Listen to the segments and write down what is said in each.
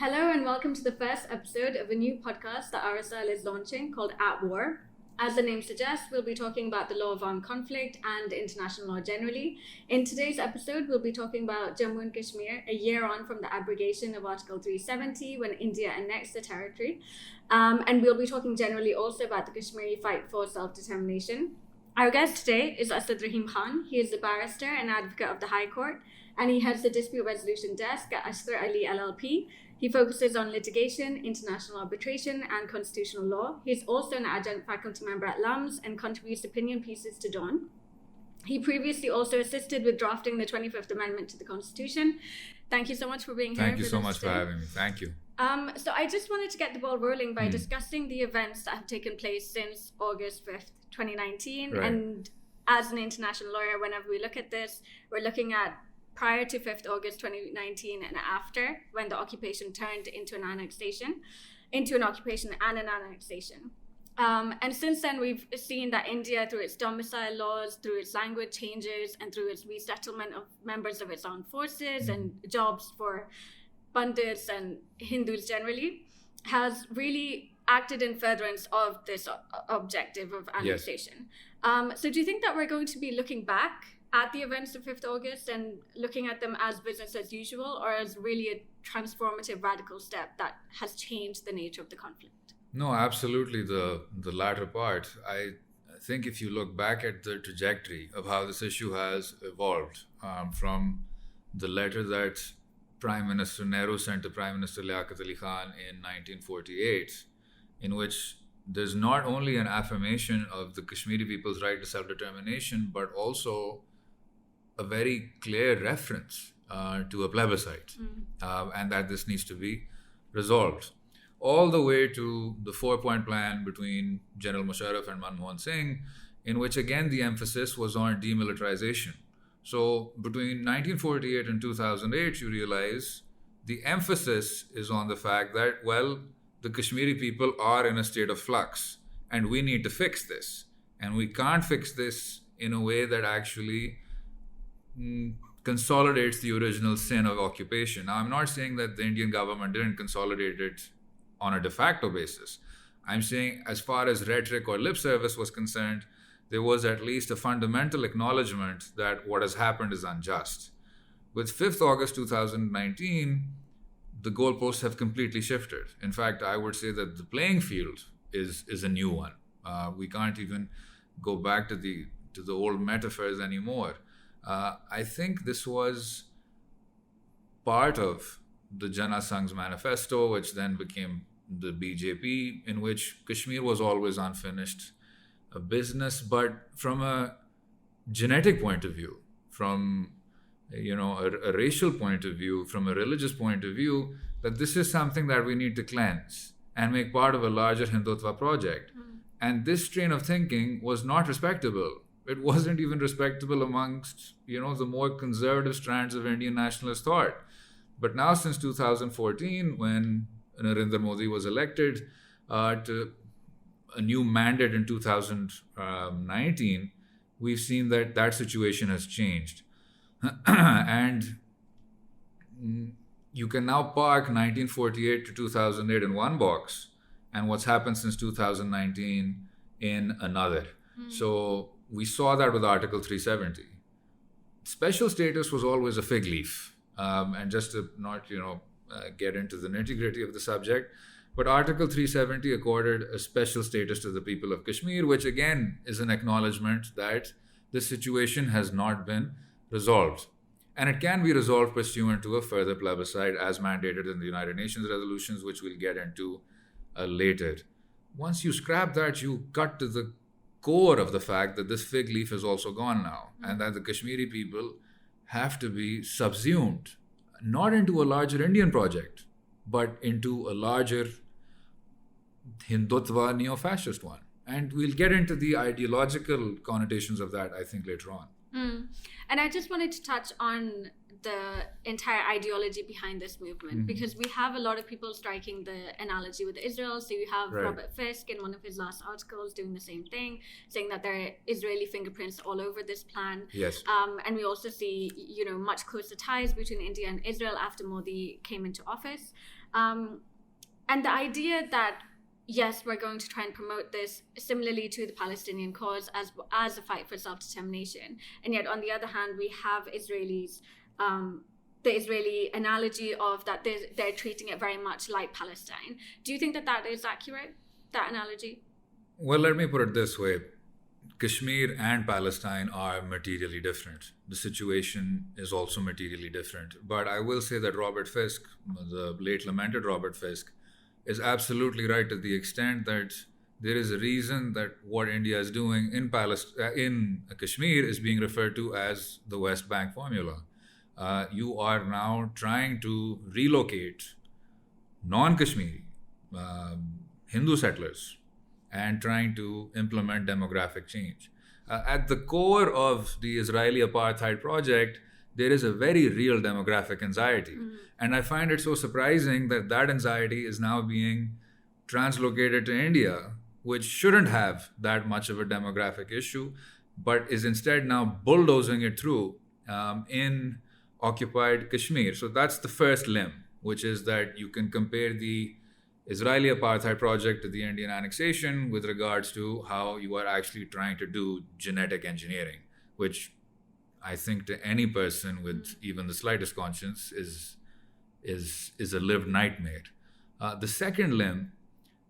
Hello and welcome to the first episode of a new podcast that RSIL is launching called At War. As the name suggests, we'll be talking about the law of armed conflict and international law generally. In today's episode, we'll be talking about Jammu and Kashmir, a year on from the abrogation of Article 370 when India annexed the territory. And we'll be talking generally also about the Kashmiri fight for self-determination. Our guest today is Asad Rahim Khan. He is a barrister and advocate of the High Court, and he heads the dispute resolution desk at Ashtar Ali LLP. He focuses on litigation, international arbitration, and constitutional law. He's also an adjunct faculty member at LUMS and contributes opinion pieces to Dawn. He previously also assisted with drafting the 25th Amendment to the Constitution. Thank you so much for being here. Thank you so much for having me. Thank you. So I just wanted to get the ball rolling by discussing the events that have taken place since August 5th, 2019. Right. And as an international lawyer, whenever we look at this, we're looking at prior to 5th August 2019 and after, when the occupation turned into an occupation and an annexation. And since then, we've seen that India, through its domicile laws, through its language changes, and through its resettlement of members of its armed forces and jobs for Pandits and Hindus generally, has really acted in furtherance of this objective of annexation. Yes. So do you think that we're going to be looking back at the events of 5th August and looking at them as business as usual, or as really a transformative radical step that has changed the nature of the conflict? No, absolutely the latter part. I think if you look back at the trajectory of how this issue has evolved, from the letter that Prime Minister Nehru sent to Prime Minister Liaquat Ali Khan in 1948, in which there's not only an affirmation of the Kashmiri people's right to self-determination, but also a very clear reference to a plebiscite, and that this needs to be resolved. All the way to the 4-point plan between General Musharraf and Manmohan Singh, in which again the emphasis was on demilitarization. So between 1948 and 2008, you realize the emphasis is on the fact that, well, the Kashmiri people are in a state of flux and we need to fix this. And we can't fix this in a way that actually consolidates the original sin of occupation. Now, I'm not saying that the Indian government didn't consolidate it on a de facto basis. I'm saying as far as rhetoric or lip service was concerned, there was at least a fundamental acknowledgement that what has happened is unjust. With 5th August 2019, the goalposts have completely shifted. In fact, I would say that the playing field is a new one. We can't even go back to the old metaphors anymore. I think this was part of the Jana Sangh's manifesto, which then became the BJP, in which Kashmir was always unfinished business, but from a genetic point of view, from a racial point of view, from a religious point of view, that this is something that we need to cleanse and make part of a larger Hindutva project. And this strain of thinking was not respectable. It wasn't even respectable amongst, the more conservative strands of Indian nationalist thought. But now, since 2014, when Narendra Modi was elected to a new mandate in 2019, we've seen that situation has changed. And you can now park 1948 to 2008 in one box and what's happened since 2019 in another. So we saw that with Article 370. Special status was always a fig leaf. And just to not, get into the nitty-gritty of the subject, but Article 370 accorded a special status to the people of Kashmir, which again is an acknowledgement that the situation has not been resolved. And it can be resolved pursuant to a further plebiscite as mandated in the United Nations resolutions, which we'll get into later. Once you scrap that, you cut to the core of the fact that this fig leaf is also gone now, and that the Kashmiri people have to be subsumed, not into a larger Indian project, but into a larger Hindutva neo-fascist one. And we'll get into the ideological connotations of that, I think, later on. And I just wanted to touch on the entire ideology behind this movement, because we have a lot of people striking the analogy with Israel. So you have Robert Fisk in one of his last articles doing the same thing, saying that there are Israeli fingerprints all over this plan. Yes. And we also see, much closer ties between India and Israel after Modi came into office. And the idea that, yes, we're going to try and promote this similarly to the Palestinian cause as a fight for self-determination. And yet, on the other hand, we have Israelis, the Israeli analogy of that they're treating it very much like Palestine. Do you think that is accurate, that analogy? Well, let me put it this way. Kashmir and Palestine are materially different. The situation is also materially different. But I will say that Robert Fisk, the late lamented Robert Fisk, is absolutely right to the extent that there is a reason that what India is doing in Kashmir is being referred to as the West Bank formula. You are now trying to relocate non-Kashmiri Hindu settlers and trying to implement demographic change. At the core of the Israeli apartheid project, there is a very real demographic anxiety. And I find it so surprising that anxiety is now being translocated to India, which shouldn't have that much of a demographic issue, but is instead now bulldozing it through in occupied Kashmir. So that's the first limb, which is that you can compare the Israeli apartheid project to the Indian annexation with regards to how you are actually trying to do genetic engineering, which I think to any person with even the slightest conscience is a lived nightmare. The second limb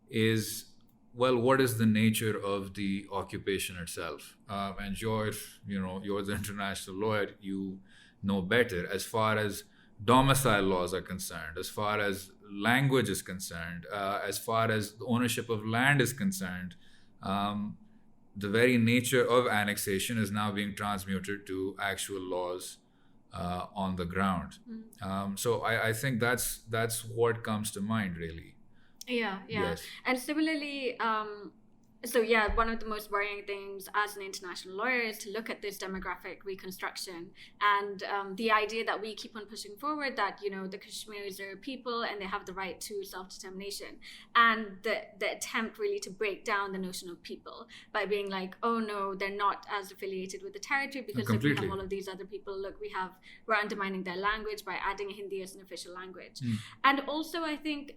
is, well, what is the nature of the occupation itself? And you're the international lawyer, you know better as far as domicile laws are concerned, as far as language is concerned, as far as the ownership of land is concerned. The very nature of annexation is now being transmuted to actual laws on the ground. So I think that's what comes to mind, really. Yeah. Yes. And similarly, one of the most worrying things as an international lawyer is to look at this demographic reconstruction and the idea that we keep on pushing forward that, the Kashmiris are a people and they have the right to self-determination. And the attempt really to break down the notion of people by being like, oh no, they're not as affiliated with the territory because look, we have all of these other people. Look, we're undermining their language by adding Hindi as an official language. And also, I think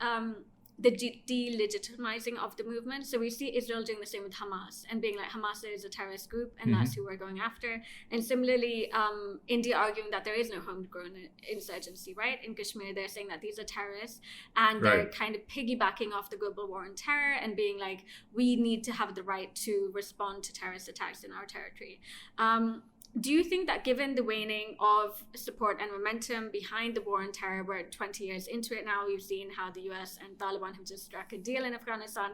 the delegitimizing of the movement. So we see Israel doing the same with Hamas and being like, Hamas is a terrorist group and that's who we're going after. And similarly, India arguing that there is no homegrown insurgency, right? In Kashmir, they're saying that these are terrorists and they're kind of piggybacking off the global war on terror and being like, we need to have the right to respond to terrorist attacks in our territory. Do you think that given the waning of support and momentum behind the war on terror, we're 20 years into it now, we've seen how the US and Taliban have just struck a deal in Afghanistan.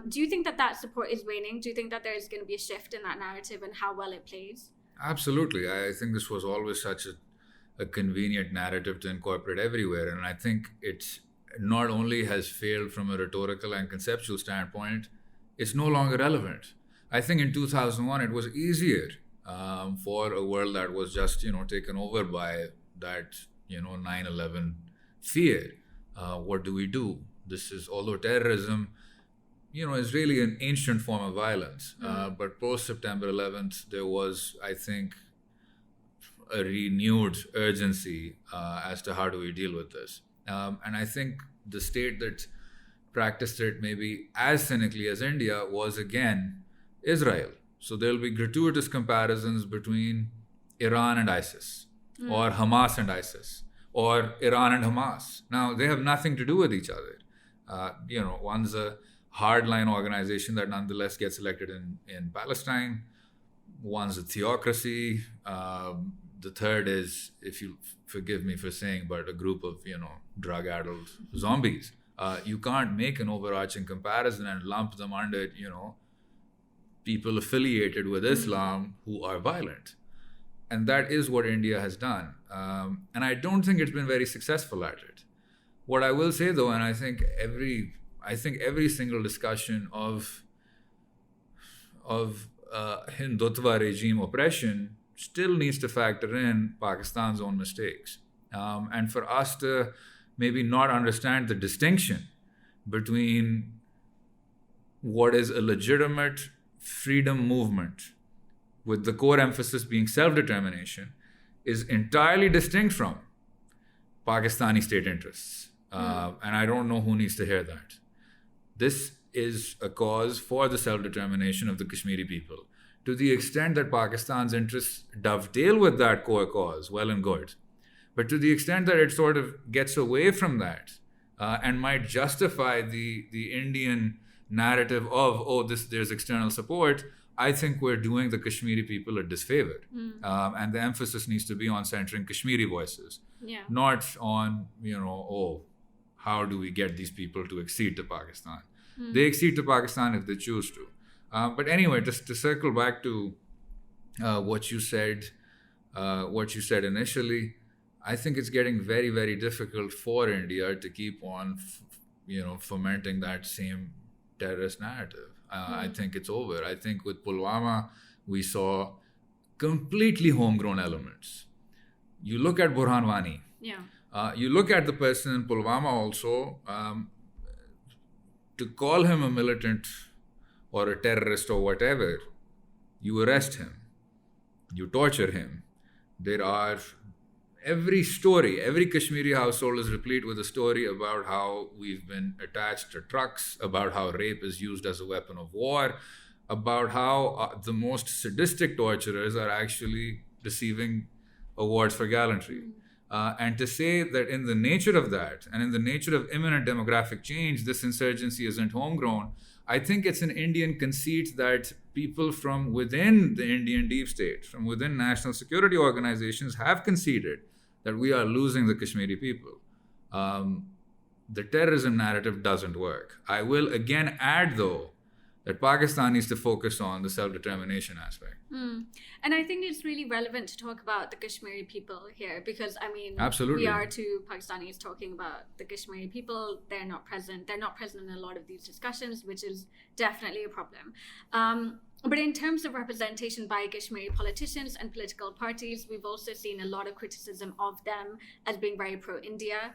Do you think that support is waning? Do you think that there's going to be a shift in that narrative and how well it plays? Absolutely. I think this was always such a convenient narrative to incorporate everywhere. And I think it not only has failed from a rhetorical and conceptual standpoint, it's no longer relevant. I think in 2001, it was easier for a world that was just, taken over by that, 9/11 fear. What do we do? This is, although terrorism, is really an ancient form of violence. But post-September 11th, there was, I think, a renewed urgency as to how do we deal with this. And I think the state that practiced it maybe as cynically as India was, again, Israel. So there'll be gratuitous comparisons between Iran and ISIS, or Hamas and ISIS, or Iran and Hamas. Now, they have nothing to do with each other. One's a hardline organization that nonetheless gets elected in Palestine. One's a theocracy. The third is, if you forgive me for saying, but a group of, drug-addled zombies. You can't make an overarching comparison and lump them under, people affiliated with Islam who are violent. And that is what India has done. And I don't think it's been very successful at it. What I will say though, and I think every single discussion of Hindutva regime oppression still needs to factor in Pakistan's own mistakes. And for us to maybe not understand the distinction between what is a legitimate freedom movement with the core emphasis being self-determination is entirely distinct from Pakistani state interests. And I don't know who needs to hear that. This is a cause for the self-determination of the Kashmiri people. To the extent that Pakistan's interests dovetail with that core cause, well and good. But to the extent that it sort of gets away from that and might justify the Indian narrative of, there's external support, I think we're doing the Kashmiri people a disfavor. And the emphasis needs to be on centering Kashmiri voices, not on, how do we get these people to accede to Pakistan? They accede to Pakistan if they choose to. But anyway, just to circle back to what you said initially, I think it's getting very, very difficult for India to keep on, fomenting that same terrorist narrative. I think it's over. I think with Pulwama, we saw completely homegrown elements. You look at Burhan Wani. You look at the person in Pulwama also. To call him a militant or a terrorist or whatever, you arrest him, you torture him. There are every Kashmiri household is replete with a story about how we've been attached to trucks, about how rape is used as a weapon of war, about how the most sadistic torturers are actually receiving awards for gallantry. And to say that in the nature of that and in the nature of imminent demographic change, this insurgency isn't homegrown, I think it's an Indian conceit that people from within the Indian deep state, from within national security organizations, have conceded that we are losing the Kashmiri people. The terrorism narrative doesn't work. I will again add, though, that Pakistan needs to focus on the self-determination aspect. And I think it's really relevant to talk about the Kashmiri people here because, Absolutely. We are two Pakistanis talking about the Kashmiri people. They're not present. They're not present in a lot of these discussions, which is definitely a problem. But in terms of representation by Kashmiri politicians and political parties, we've also seen a lot of criticism of them as being very pro-India.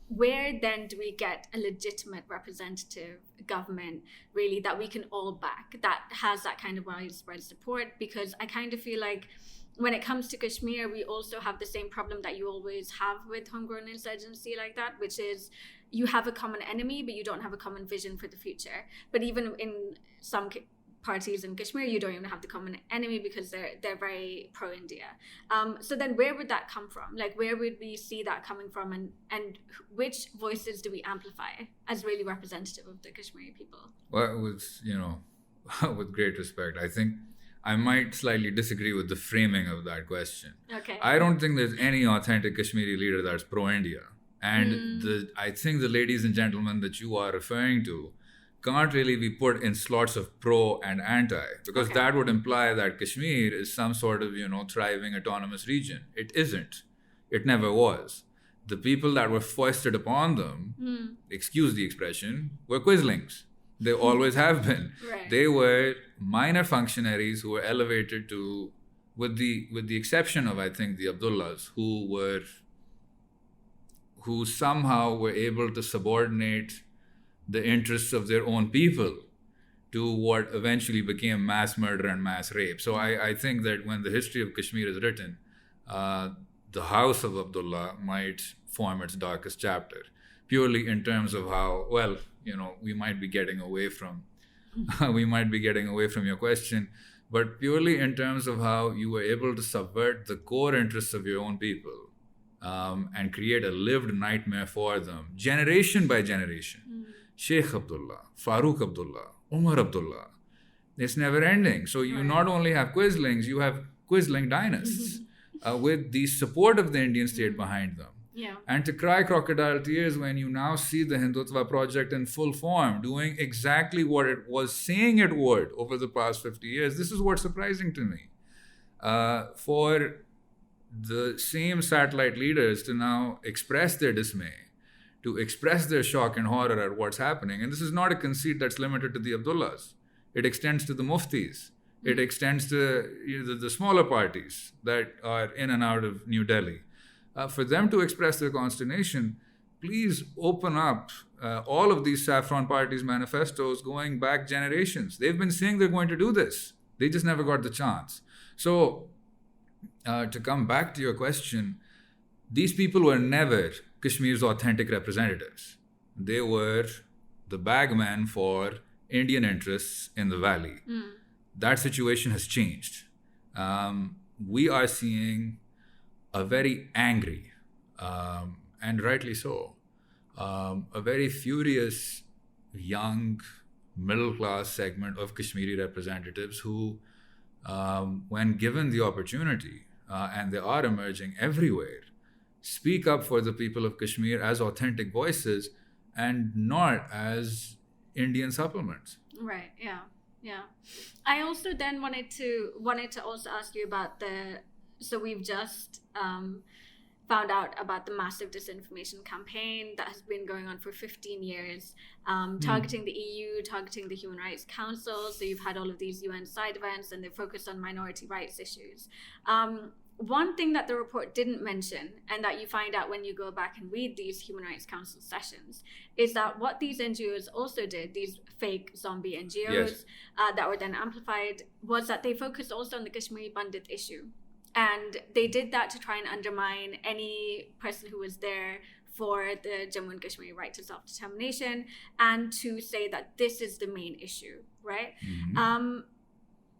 Where then do we get a legitimate representative government, really, that we can all back, that has that kind of widespread support? Because I kind of feel like when it comes to Kashmir, we also have the same problem that you always have with homegrown insurgency like that, which is you have a common enemy, but you don't have a common vision for the future. But even in some parties in Kashmir, you don't even have the common enemy because they're very pro-India. So then where would that come from? Like, where would we see that coming from? And which voices do we amplify as really representative of the Kashmiri people? Well, with great respect, I think I might slightly disagree with the framing of that question. Okay. I don't think there's any authentic Kashmiri leader that's pro-India. And I think the ladies and gentlemen that you are referring to can't really be put in slots of pro and anti, because that would imply that Kashmir is some sort of, thriving autonomous region. It isn't. It never was. The people that were foisted upon them, excuse the expression, were quislings. They always have been. Right. They were minor functionaries who were elevated to, with the exception of, I think, the Abdullahs, who somehow were able to subordinate the interests of their own people to what eventually became mass murder and mass rape. So I think that when the history of Kashmir is written, the house of Abdullah might form its darkest chapter, purely in terms of how, we might be getting away from your question, but purely in terms of how you were able to subvert the core interests of your own people. And create a lived nightmare for them, generation by generation. Sheikh Abdullah, Farooq Abdullah, Umar Abdullah. It's never ending. So you not only have quislings, you have quisling dynasts with the support of the Indian state behind them. Yeah. And to cry crocodile tears when you now see the Hindutva project in full form, doing exactly what it was saying it would over the past 50 years, this is what's surprising to me. For the same satellite leaders to now express their dismay, to express their shock and horror at what's happening. And this is not a conceit that's limited to the Abdullahs. It extends to the muftis. It extends to the smaller parties that are in and out of New Delhi. For them to express their consternation, please open up all of these saffron parties' manifestos going back generations. They've been saying they're going to do this. They just never got the chance. So, to come back to your question, these people were never Kashmir's authentic representatives. They were the bagmen for Indian interests in the valley. That situation has changed. We are seeing a very angry, and rightly so, a very furious young middle-class segment of Kashmiri representatives who, when given the opportunity, and they are emerging everywhere, speak up for the people of Kashmir as authentic voices and not as Indian supplements. Right. Yeah. Yeah. I also then wanted to also ask you about so we've just found out about the massive disinformation campaign that has been going on for 15 years, targeting the EU, targeting the Human Rights Council. So you've had all of these UN side events and they're focused on minority rights issues. One thing that the report didn't mention, and that you find out when you go back and read these Human Rights Council sessions, is that what these NGOs also did, these fake zombie NGOs that were then amplified, was that they focused also on the Kashmiri Pandit issue. And they did that to try and undermine any person who was there for the Jammu and Kashmir right to self-determination, and to say that this is the main issue, right?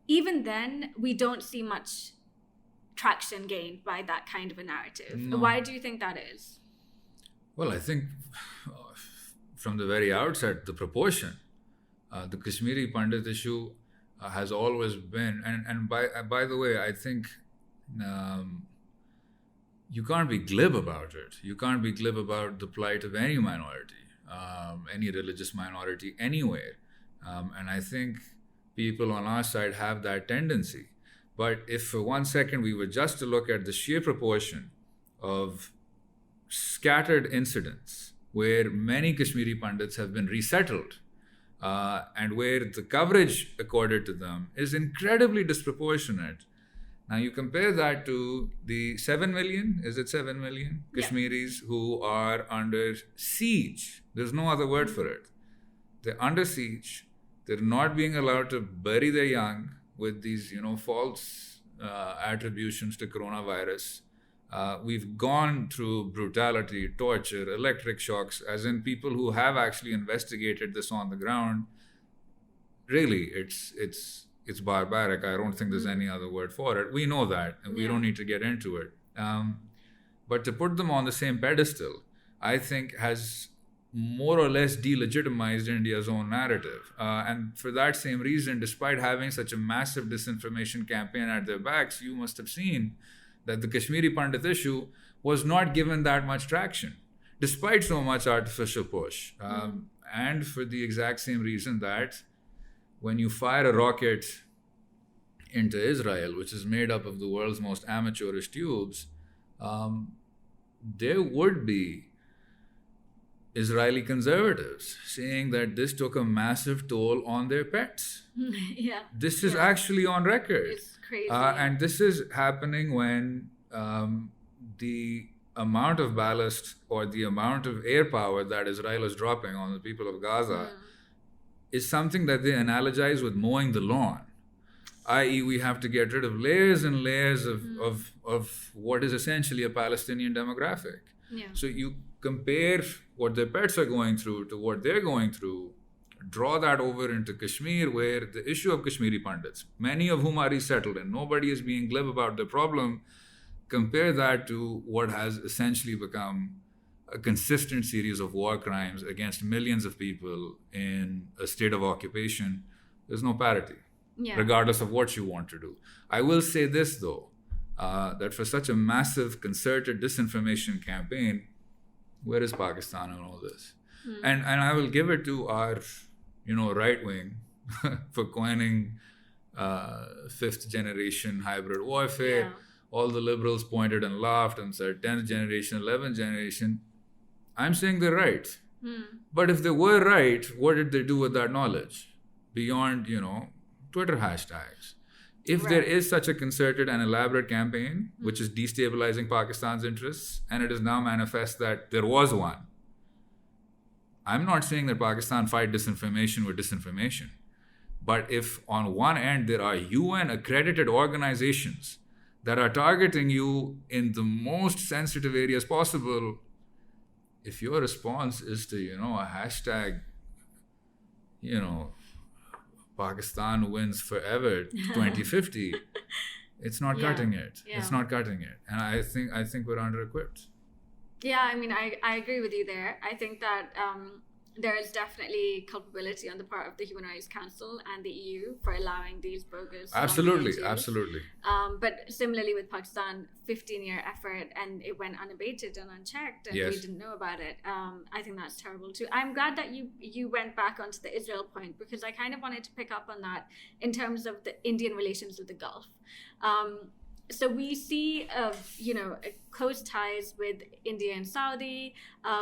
Even then, we don't see much traction gained by that kind of a narrative. No. Why do you think that is? Well, I think from the very outset, the proportion, the Kashmiri Pandit issue has always been, and by the way, I think you can't be glib about it. You can't be glib about the plight of any minority, any religious minority anywhere. And I think people on our side have that tendency. But if for 1 second we were just to look at the sheer proportion of scattered incidents where many Kashmiri Pandits have been resettled, and where the coverage accorded to them is incredibly disproportionate. Now you compare that to the 7 million, is it 7 million Kashmiris who are under siege. There's no other word for it. They're under siege. They're not being allowed to bury their young with these, false attributions to coronavirus. We've gone through brutality, torture, electric shocks, as in people who have actually investigated this on the ground. Really, it's barbaric. I don't think there's any other word for it. We know that, and we don't need to get into it. But to put them on the same pedestal, I think has more or less delegitimized India's own narrative. And for that same reason, despite having such a massive disinformation campaign at their backs, you must have seen that the Kashmiri Pandit issue was not given that much traction, despite so much artificial push. And for the exact same reason that when you fire a rocket into Israel, which is made up of the world's most amateurish tubes, there would be Israeli conservatives saying that this took a massive toll on their pets. This is actually on record. It's crazy. And this is happening when the amount of ballast or the amount of air power that Israel is dropping on the people of Gaza is something that they analogize with mowing the lawn. I.e., we have to get rid of layers and layers of what is essentially a Palestinian demographic. So you compare what their pets are going through to what they're going through, draw that over into Kashmir, where the issue of Kashmiri Pandits, many of whom are resettled and nobody is being glib about the problem, compare that to what has essentially become a consistent series of war crimes against millions of people in a state of occupation. There's no parity, regardless of what you want to do. I will say this, though, that for such a massive concerted disinformation campaign, where is Pakistan in all this? And I will give it to our, right wing for coining fifth generation hybrid warfare. All the liberals pointed and laughed and said 10th generation, 11th generation. I'm saying they're right. But if they were right, what did they do with that knowledge? Beyond, Twitter hashtags. If there is such a concerted and elaborate campaign, which is destabilizing Pakistan's interests, and it is now manifest that there was one, I'm not saying that Pakistan fight disinformation with disinformation. But if on one end there are UN accredited organizations that are targeting you in the most sensitive areas possible, if your response is to, a hashtag, Pakistan wins forever 2050, it's not cutting it. Yeah. It's not cutting it. And I think we're under-equipped. Yeah, I mean, I agree with you there. I think that there is definitely culpability on the part of the Human Rights Council and the EU for allowing these bogus. Absolutely. But similarly with Pakistan, 15-year effort, and it went unabated and unchecked, and Yes. we didn't know about it. I think that's terrible too. I'm glad that you went back onto the Israel point, because I kind of wanted to pick up on that in terms of the Indian relations with the Gulf. So we see, close ties with India and Saudi.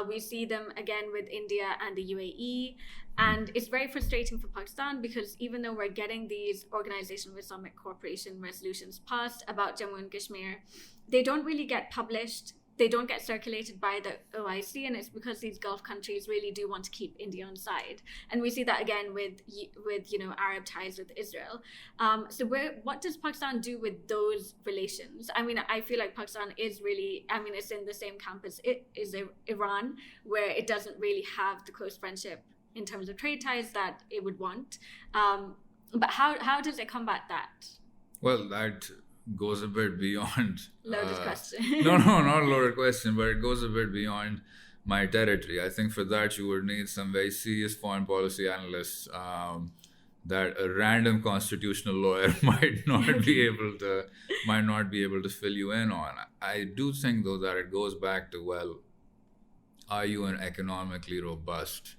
We see them again with India and the UAE. And it's very frustrating for Pakistan, because even though we're getting these Organization of Islamic Cooperation resolutions passed about Jammu and Kashmir, they don't really get published. They don't get circulated by the OIC, and it's because these Gulf countries really do want to keep India on side. And we see that again with Arab ties with Israel. So what does Pakistan do with those relations? I mean, I feel like Pakistan is really, it's in the same camp as Iran, where it doesn't really have the close friendship in terms of trade ties that it would want. But how does it combat that? Well, that goes a bit beyond. Loaded question. No, not a loaded question, but it goes a bit beyond my territory. I think for that you would need some very serious foreign policy analysts that a random constitutional lawyer might not be able to fill you in on. I do think though that it goes back to, well, are you an economically robust,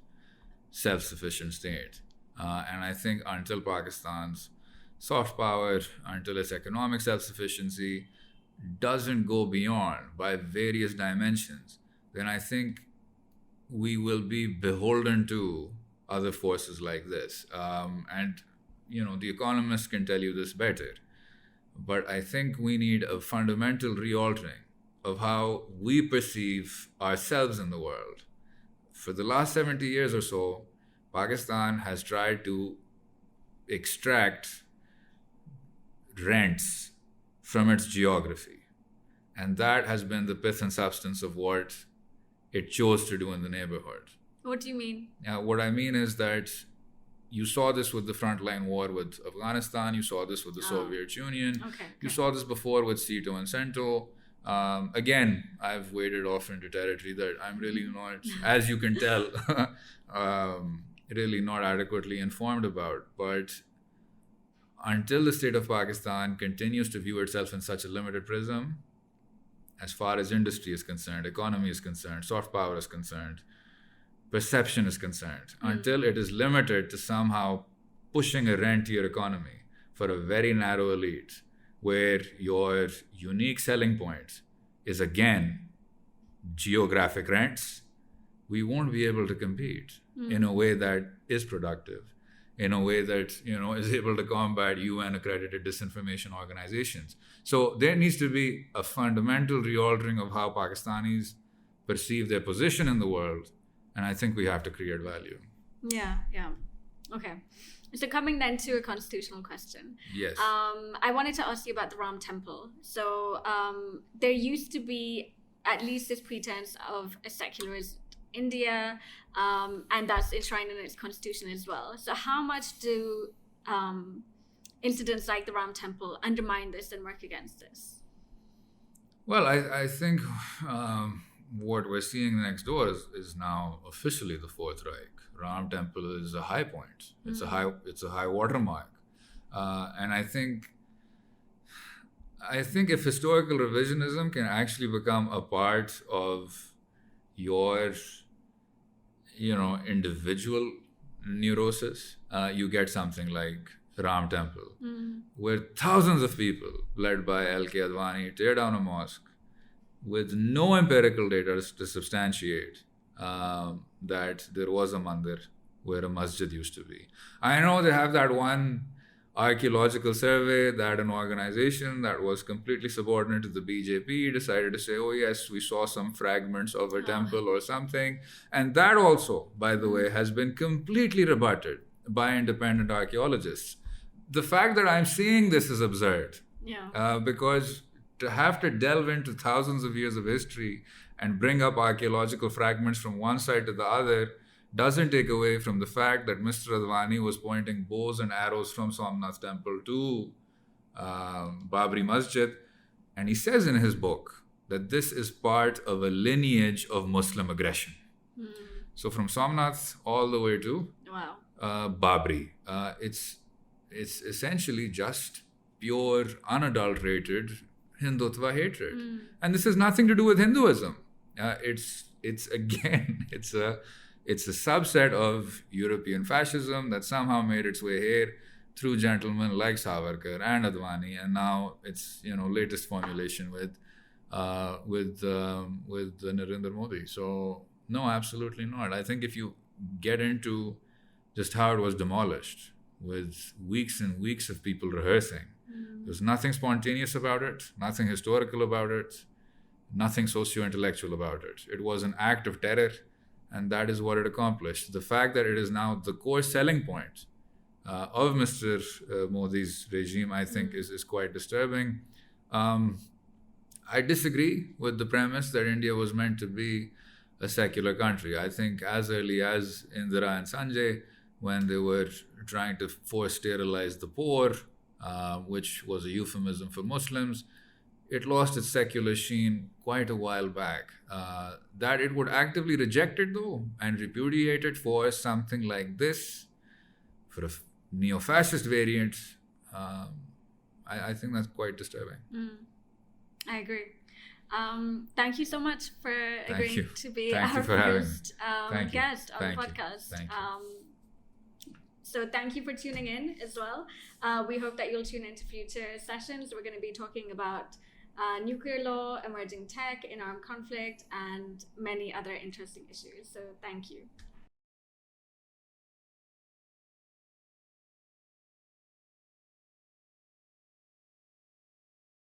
self-sufficient state? And I think until Pakistan's soft power, until its economic self-sufficiency doesn't go beyond by various dimensions, then I think we will be beholden to other forces like this. And the economists can tell you this better. But I think we need a fundamental reordering of how we perceive ourselves in the world. For the last 70 years or so, Pakistan has tried to extract rents from its geography. And that has been the pith and substance of what it chose to do in the neighborhood. What do you mean? What I mean is that you saw this with the frontline war with Afghanistan, you saw this with the Soviet Union, you saw this before with Ceto and CENTO. Again, I've waded off into territory that I'm really not, as you can tell, really not adequately informed about. But until the state of Pakistan continues to view itself in such a limited prism, as far as industry is concerned, economy is concerned, soft power is concerned, perception is concerned, until it is limited to somehow pushing a rentier economy for a very narrow elite, where your unique selling point is again geographic rents, we won't be able to compete in a way that is productive, in a way that is able to combat UN accredited disinformation organizations. So there needs to be a fundamental reordering of how Pakistanis perceive their position in the world, and I think we have to create value. Yeah. Okay. So coming then to a constitutional question. Yes. I wanted to ask you about the Ram Temple. So there used to be at least this pretense of a secularist India, and that's enshrined in its constitution as well. So how much do incidents like the Ram Temple undermine this and work against this? Well, I think what we're seeing next door is now officially the Fourth Reich. Ram Temple is a high point. It's a high watermark, and I think if historical revisionism can actually become a part of your individual neurosis, you get something like Ram Temple, where thousands of people led by L.K. Advani tear down a mosque with no empirical data to substantiate that there was a mandir where a masjid used to be. I know they have that one archaeological survey that an organization that was completely subordinate to the BJP decided to say, oh yes, we saw some fragments of a temple or something. And that also, by the way, has been completely rebutted by independent archaeologists. The fact that I'm seeing this is absurd. Yeah. Because to have to delve into thousands of years of history and bring up archaeological fragments from one side to the other doesn't take away from the fact that Mr. Advani was pointing bows and arrows from Somnath Temple to Babri Masjid. And he says in his book that this is part of a lineage of Muslim aggression. So from Somnath all the way to Babri. It's essentially just pure, unadulterated Hindutva hatred. And this has nothing to do with Hinduism. It's a subset of European fascism that somehow made its way here through gentlemen like Savarkar and Advani, and now its latest formulation with Narendra Modi. So no, absolutely not. I think if you get into just how it was demolished, with weeks and weeks of people rehearsing, there's nothing spontaneous about it, nothing historical about it, nothing socio-intellectual about it. It was an act of terror, and that is what it accomplished. The fact that it is now the core selling point of Mr. Modi's regime, I think, is quite disturbing. I disagree with the premise that India was meant to be a secular country. I think as early as Indira and Sanjay, when they were trying to force sterilize the poor, which was a euphemism for Muslims, it lost its secular sheen quite a while back. That it would actively reject it, though, and repudiate it for something like this, for a neo-fascist variant, I think that's quite disturbing. I agree. Thank you so much for agreeing to be our first guest on the podcast. Thank you. So thank you for tuning in as well. We hope that you'll tune into future sessions. We're going to be talking about nuclear law, emerging tech in armed conflict, and many other interesting issues. So thank you.